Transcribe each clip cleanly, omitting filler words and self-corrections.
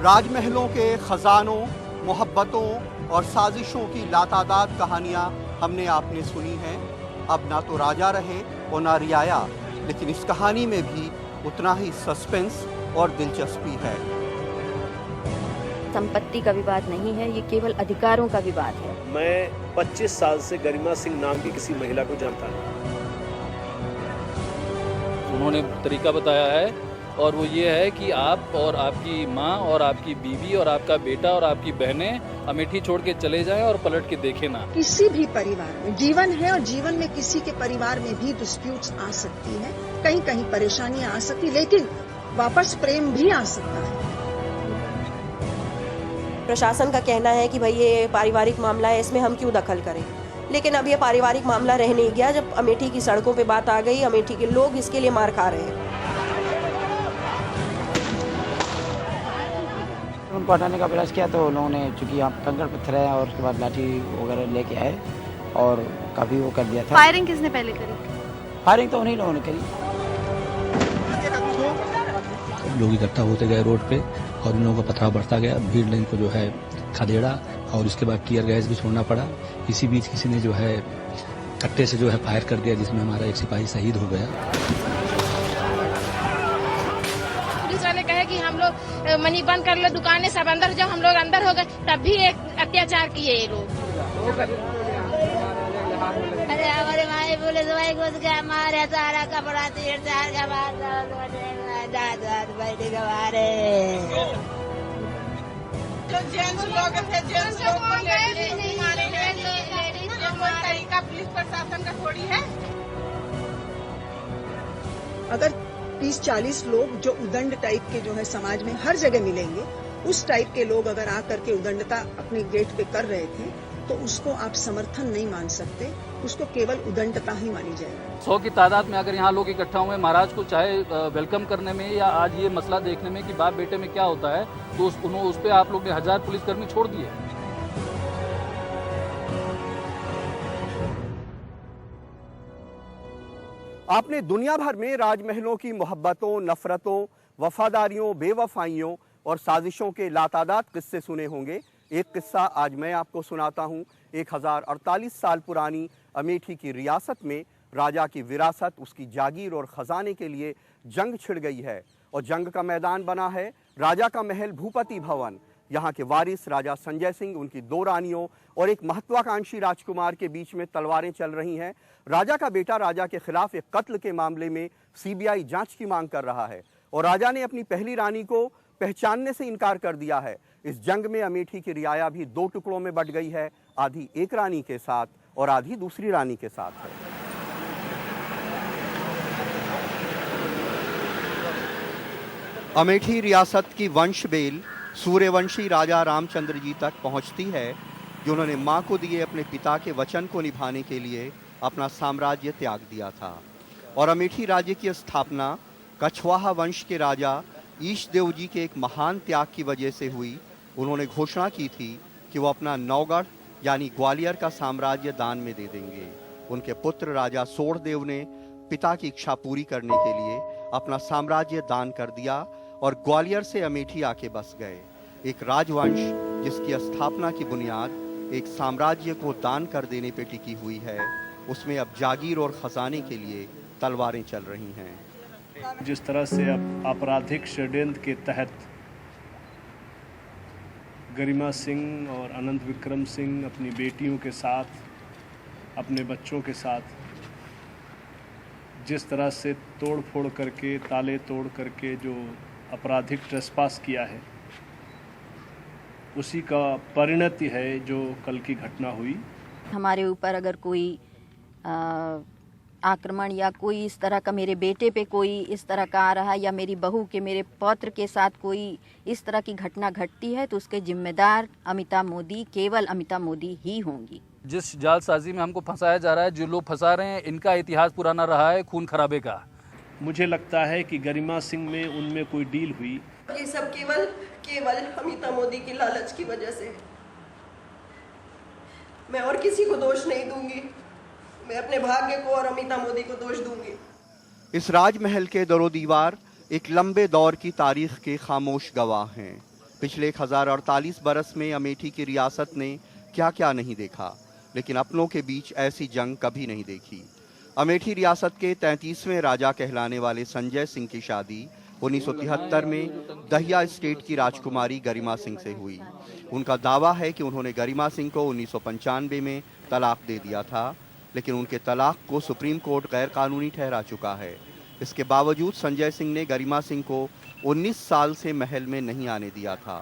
राजमहलों के खजानों, मोहब्बतों और साजिशों की लातादाद कहानियां हमने आपने सुनी हैं। अब ना तो राजा रहे और ना रियाया, लेकिन इस कहानी में भी उतना ही सस्पेंस और दिलचस्पी है। संपत्ति का विवाद नहीं है, ये केवल अधिकारों का विवाद है। मैं 25 साल से गरिमा सिंह नाम की किसी महिला को जानता हूँ। उन्होंने तरीका बताया है और वो ये है कि आप और आपकी माँ और आपकी बीवी और आपका बेटा और आपकी बहनें अमेठी छोड़ के चले जाएं और पलट के देखें ना। किसी भी परिवार में जीवन है और जीवन में किसी के परिवार में भी डिस्प्यूट्स आ सकती है, कहीं कहीं परेशानियां आ सकती, लेकिन वापस प्रेम भी आ सकता है। प्रशासन का कहना है कि भाई ये पारिवारिक मामला है, इसमें हम क्यों दखल करें, लेकिन अब ये पारिवारिक मामला रह नहीं गया। जब अमेठी की सड़कों पे बात आ गई, अमेठी के लोग इसके लिए मार खा रहे हैं। उनको हटाने का प्रयास किया तो उन्होंने, चूंकि यहाँ कंकड़ पत्थर है और उसके बाद लाठी वगैरह लेके आए और काफी वो कर दिया था। फायरिंग किसने पहले करी? फायरिंग तो उन्हीं लोगों ने करी। लोग इकट्ठा होते गए रोड पे और इन लोगों का पथराव बढ़ता गया। भीड़ ने इनको जो है खदेड़ा और उसके बाद टीयर गैस भी छोड़ना पड़ा। इसी बीच किसी ने जो है कट्टे से जो है फायर कर दिया, जिसमें हमारा एक सिपाही शहीद हो गया। पुलिस वाले कहे कि हम लोग मनी बंद कर लो, दुकानें सब अंदर, जब हम लोग अंदर हो गए तब भी एक अत्याचार किए ये लोग। अरे हमारे भाई पुलिस भाई घुस गया, हमारे सारा कपड़ा तीर चार का बैठे गवारे। जो जेंट्स लोग थे, जेंट्स लोग को लेडीज मारे हैं, कोई तरीका पुलिस प्रशासन का थोड़ी है। अगर 30-40 लोग जो उदंड टाइप के जो है समाज में हर जगह मिलेंगे, उस टाइप के लोग अगर आकर के उदंडता अपने गेट पे कर रहे थे तो उसको आप समर्थन नहीं मान सकते, उसको केवल उदंडता ही मानी जाएगी। 100 की तादाद में अगर यहाँ लोग इकट्ठा हुए महाराज को चाहे वेलकम करने में या आज ये मसला देखने में कि बाप बेटे में क्या होता है, तो उस पे आप लोग ने 1000 पुलिसकर्मी छोड़ दिए। आपने दुनिया भर में राजमहलों की मोहब्बतों, नफरतों, वफादारियों, बेवफाइयों और साजिशों के लातादाद किस्से सुने होंगे। एक किस्सा आज मैं आपको सुनाता हूँ। 1048 साल पुरानी अमेठी की रियासत में राजा की विरासत, उसकी जागीर और खजाने के लिए जंग छिड़ गई है और जंग का मैदान बना है राजा का महल भूपति भवन। यहाँ के वारिस राजा संजय सिंह, उनकी 2 रानियों और एक महत्वाकांक्षी राजकुमार के बीच में तलवारें चल रही हैं। राजा का बेटा राजा के खिलाफ एक कत्ल के मामले में सीबीआई जांच की मांग कर रहा है और राजा ने अपनी पहली रानी को पहचानने से इनकार कर दिया है। इस जंग में अमेठी की रियाया भी 2 टुकड़ों में बट गई है, आधी एक रानी के साथ और आधी दूसरी रानी के साथ है। अमेठी रियासत की वंश बेल सूर्यवंशी राजा रामचंद्र जी तक पहुंचती है, जिन्होंने मां को दिए अपने पिता के वचन को निभाने के लिए अपना साम्राज्य त्याग दिया था। और अमेठी राज्य की स्थापना कछवाहा वंश के राजा ईश देव जी के एक महान त्याग की वजह से हुई। उन्होंने घोषणा की थी कि वो अपना नौगढ़ यानी ग्वालियर का साम्राज्य दान में दे देंगे। उनके पुत्र राजा सोढ़देव ने पिता की इच्छा पूरी करने के लिए अपना साम्राज्य दान कर दिया और ग्वालियर से अमेठी आके बस गए। एक राजवंश जिसकी स्थापना की बुनियाद एक साम्राज्य को दान कर देने पे टिकी हुई है, उसमें अब जागीर और खजाने के लिए तलवारें चल रही हैं। जिस तरह से अब आपराधिक षड्यंत्र के तहत गरिमा सिंह और अनंत विक्रम सिंह अपनी बेटियों के साथ, अपने बच्चों के साथ जिस तरह से तोड़ फोड़ करके, ताले तोड़ करके जो आपराधिक ट्रेसपास किया है, उसी का परिणति है जो कल की घटना हुई। हमारे ऊपर अगर कोई आक्रमण या कोई इस तरह का, मेरे बेटे पे कोई इस तरह का आ रहा है या मेरी बहू के, मेरे पौत्र के साथ कोई इस तरह की घटना घटती है तो उसके जिम्मेदार अमिताभ मोदी, केवल अमिताभ मोदी ही होंगी। जिस जालसाजी में हमको फंसाया जा रहा है, जो लोग फंसा रहे हैं, इनका इतिहास पुराना रहा है खून खराबे का। मुझे लगता है कि गरिमा सिंह में उनमें कोई डील हुई। ये सब केवल अमिताभ मोदी की लालच की वजह से है। मैं और किसी को दोष नहीं दूंगी, मैं अपने भाग्य को और अमिताभ मोदी को दोष दूंगी। इस राजमहल के दरो दीवार एक लंबे दौर की तारीख के खामोश गवाह हैं। पिछले 1048 बरस में अमेठी की रियासत ने क्या क्या नहीं देखा, लेकिन अपनों के बीच ऐसी जंग कभी नहीं देखी। अमेठी रियासत के 33वें राजा कहलाने वाले संजय सिंह की शादी 1973 में दहिया स्टेट की राजकुमारी गरिमा सिंह से हुई। उनका दावा है कि उन्होंने गरिमा सिंह को 1995 में तलाक दे दिया था, लेकिन उनके तलाक को सुप्रीम कोर्ट गैर कानूनी ठहरा चुका है। इसके बावजूद संजय सिंह ने गरिमा सिंह को 19 साल से महल में नहीं आने दिया था,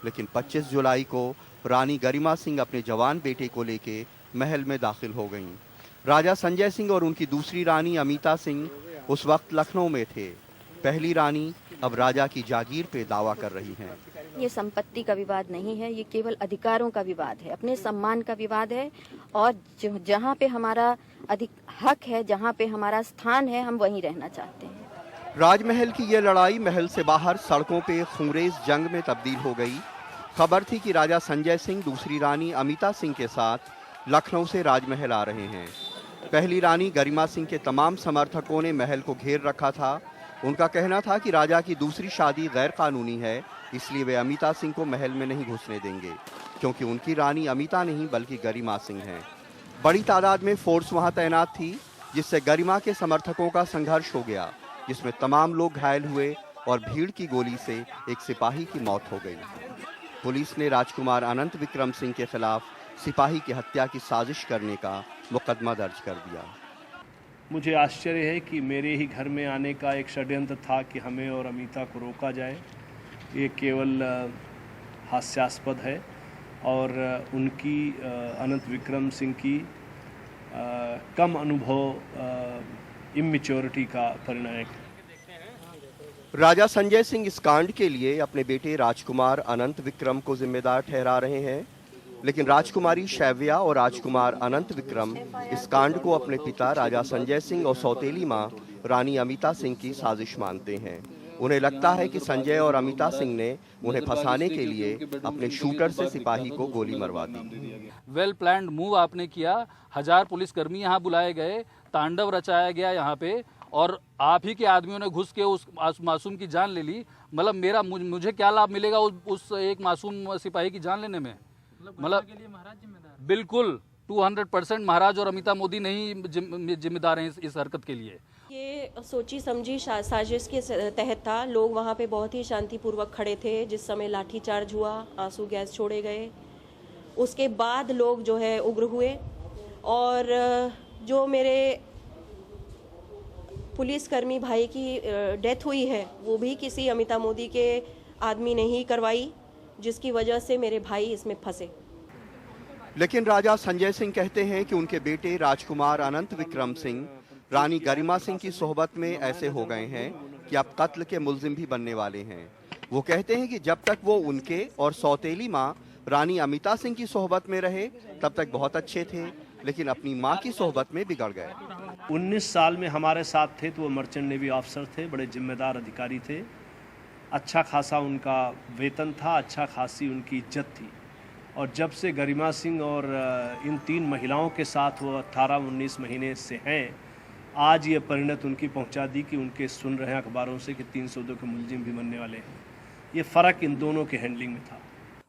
लेकिन 25 जुलाई को रानी गरिमा सिंह अपने जवान बेटे को लेके महल में दाखिल हो गईं। राजा संजय सिंह और उनकी दूसरी रानी अमिता सिंह उस वक्त लखनऊ में थे। पहली रानी अब राजा की जागीर पे दावा कर रही हैं। ये संपत्ति का विवाद नहीं है, ये केवल अधिकारों का विवाद है, अपने सम्मान का विवाद है। और जहाँ पे हमारा अधिक हक है, जहाँ पे हमारा स्थान है, हम वहीं रहना चाहते हैं। राजमहल की ये लड़ाई महल से बाहर सड़कों पे खूंरेज जंग में तब्दील हो गई। खबर थी कि राजा संजय सिंह दूसरी रानी अमिता सिंह के साथ लखनऊ से राजमहल आ रहे हैं। पहली रानी गरिमा सिंह के तमाम समर्थकों ने महल को घेर रखा था। उनका कहना था कि राजा की दूसरी शादी गैर कानूनी है, इसलिए वे अमिता सिंह को महल में नहीं घुसने देंगे, क्योंकि उनकी रानी अमिता नहीं बल्कि गरिमा सिंह हैं। बड़ी तादाद में फोर्स वहां तैनात थी, जिससे गरिमा के समर्थकों का संघर्ष हो गया, जिसमें तमाम लोग घायल हुए और भीड़ की गोली से एक सिपाही की मौत हो गई। पुलिस ने राजकुमार अनंत विक्रम सिंह के खिलाफ सिपाही की हत्या की साजिश करने का मुकदमा दर्ज कर दिया। मुझे आश्चर्य है कि मेरे ही घर में आने का एक षड्यंत्र था कि हमें और अमिता को रोका जाए। ये केवल हास्यास्पद है और उनकी अनंत विक्रम सिंह की कम अनुभव, इमेच्योरिटी का परिणाम। राजा संजय सिंह इस कांड के लिए अपने बेटे राजकुमार अनंत विक्रम को जिम्मेदार ठहरा रहे हैं, लेकिन राजकुमारी शैव्या और राजकुमार अनंत विक्रम इस कांड को अपने पिता राजा संजय सिंह और सौतेली मां रानी अमिता सिंह की साजिश मानते हैं। उन्हें लगता है कि संजय और अमिता सिंह ने उन्हें फंसाने के लिए अपने शूटर से सिपाही को गोली मरवा दी। वेल प्लान्ड मूव आपने किया। 1000 पुलिसकर्मी यहाँ बुलाए गए, तांडव रचाया गया यहाँ पे, और आप ही के आदमियों ने घुस के उस मासूम की जान ले ली। मतलब मुझे क्या लाभ मिलेगा उस एक मासूम सिपाही की जान लेने में? मतलब बिल्कुल 200% महाराज और अमिता मोदी नहीं जिम्मेदार हैं इस हरकत के लिए। ये सोची समझी साजिश के तहत था। लोग वहाँ पे बहुत ही शांतिपूर्वक खड़े थे जिस समय लाठीचार्ज हुआ, आंसू गैस छोड़े गए। उसके बाद लोग जो है उग्र हुए और जो मेरे पुलिसकर्मी भाई की डेथ हुई है वो भी किसी अमिता मोदी के आदमी ने ही करवाई, जिसकी वजह से मेरे भाई इसमें फंसे। लेकिन राजा संजय सिंह कहते हैं कि उनके बेटे राजकुमार अनंत विक्रम सिंह रानी गरिमा सिंह की सोहबत में ऐसे हो गए हैं कि अब कत्ल के मुल्जिम भी बनने वाले हैं। वो कहते हैं कि जब तक वो उनके और सौतेली माँ रानी अमिता सिंह की सोहबत में रहे तब तक बहुत अच्छे थे, लेकिन अपनी माँ की सोहबत में बिगड़ गए। 19 साल में हमारे साथ थे तो वो मर्चेंट नेवी ऑफिसर थे, बड़े जिम्मेदार अधिकारी थे। अच्छा खासा उनका वेतन था, अच्छा खासी उनकी इज्जत थी। और जब से गरिमा सिंह और इन 3 महिलाओं के साथ वो 18-19 महीने से हैं, आज ये परिणत उनकी पहुंचा दी कि उनके सुन रहे हैं अखबारों से कि 302 के मुलजिम भी बनने वाले हैं। ये फ़र्क इन दोनों के हैंडलिंग में था।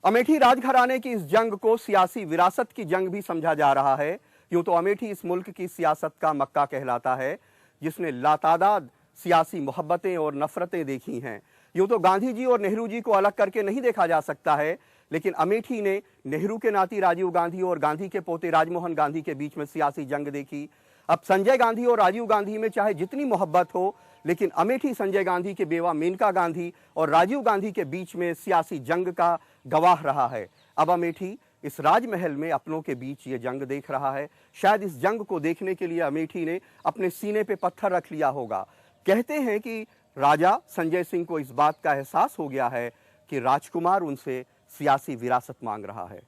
अमेठी राजघराने की इस जंग को सियासी विरासत की जंग भी समझा जा रहा है। यूं तो अमेठी इस मुल्क की सियासत का मक्का कहलाता है, जिसने लातादाद सियासी मोहब्बतें और नफरतें देखी हैं। यूं तो गांधी जी और नेहरू जी को अलग करके नहीं देखा जा सकता है, लेकिन अमेठी ने नेहरू के नाती राजीव गांधी और गांधी के पोते राजमोहन गांधी के बीच में सियासी जंग देखी। अब संजय गांधी और राजीव गांधी में चाहे जितनी मोहब्बत हो, लेकिन अमेठी संजय गांधी के बेवा मेनका गांधी और राजीव गांधी के बीच में सियासी जंग का गवाह रहा है। अब अमेठी इस राजमहल में अपनों के बीच ये जंग देख रहा है। शायद इस जंग को देखने के लिए अमेठी ने अपने सीने पे पत्थर रख लिया होगा। कहते हैं कि राजा संजय सिंह को इस बात का एहसास हो गया है कि राजकुमार उनसे सियासी विरासत मांग रहा है।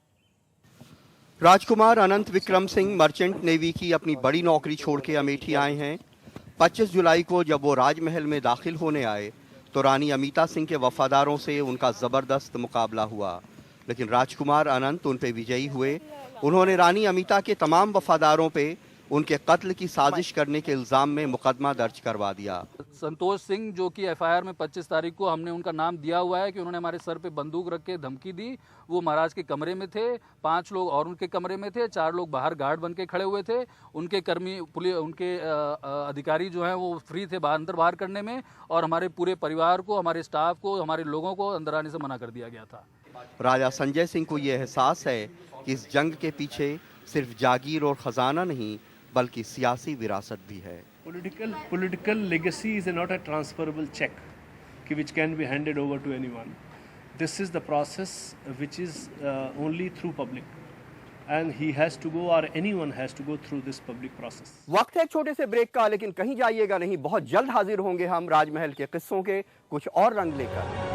राजकुमार अनंत विक्रम सिंह मर्चेंट नेवी की अपनी बड़ी नौकरी छोड़ के अमेठी आए हैं। 25 जुलाई को जब वो राजमहल में दाखिल होने आए तो रानी अमिता सिंह के वफादारों से उनका ज़बरदस्त मुकाबला हुआ, लेकिन राजकुमार अनंत उन पे विजयी हुए। उन्होंने रानी अमिता के तमाम वफादारों पे उनके कत्ल की साजिश करने के इल्जाम में मुकदमा दर्ज करवा दिया। संतोष सिंह जो कि एफआईआर में 25 तारीख को हमने उनका नाम दिया हुआ है कि उन्होंने हमारे सर पे बंदूक रख के धमकी दी। वो महाराज के कमरे में थे, 5 लोग और उनके कमरे में थे, 4 लोग बाहर गार्ड बन के खड़े हुए थे। उनके कर्मी पुलिस उनके अधिकारी जो हैं वो फ्री थे अंदर बाहर करने में, और हमारे पूरे परिवार को, हमारे स्टाफ को, हमारे लोगों को अंदर आने से मना कर दिया गया था। राजा संजय सिंह को ये एहसास है कि इस जंग के पीछे सिर्फ जागीर और खजाना नहीं बल्कि सियासी विरासत भी है। Political legacy is not a transferable check which can be handed over to anyone. This is the process which is only through public, and he has to go, or anyone has to go through this public process. वक्त है एक छोटे से break का, लेकिन कहीं जाइएगा नहीं, बहुत जल्द हाजिर होंगे हम राजमहल के किस्सों के कुछ और रंग लेकर।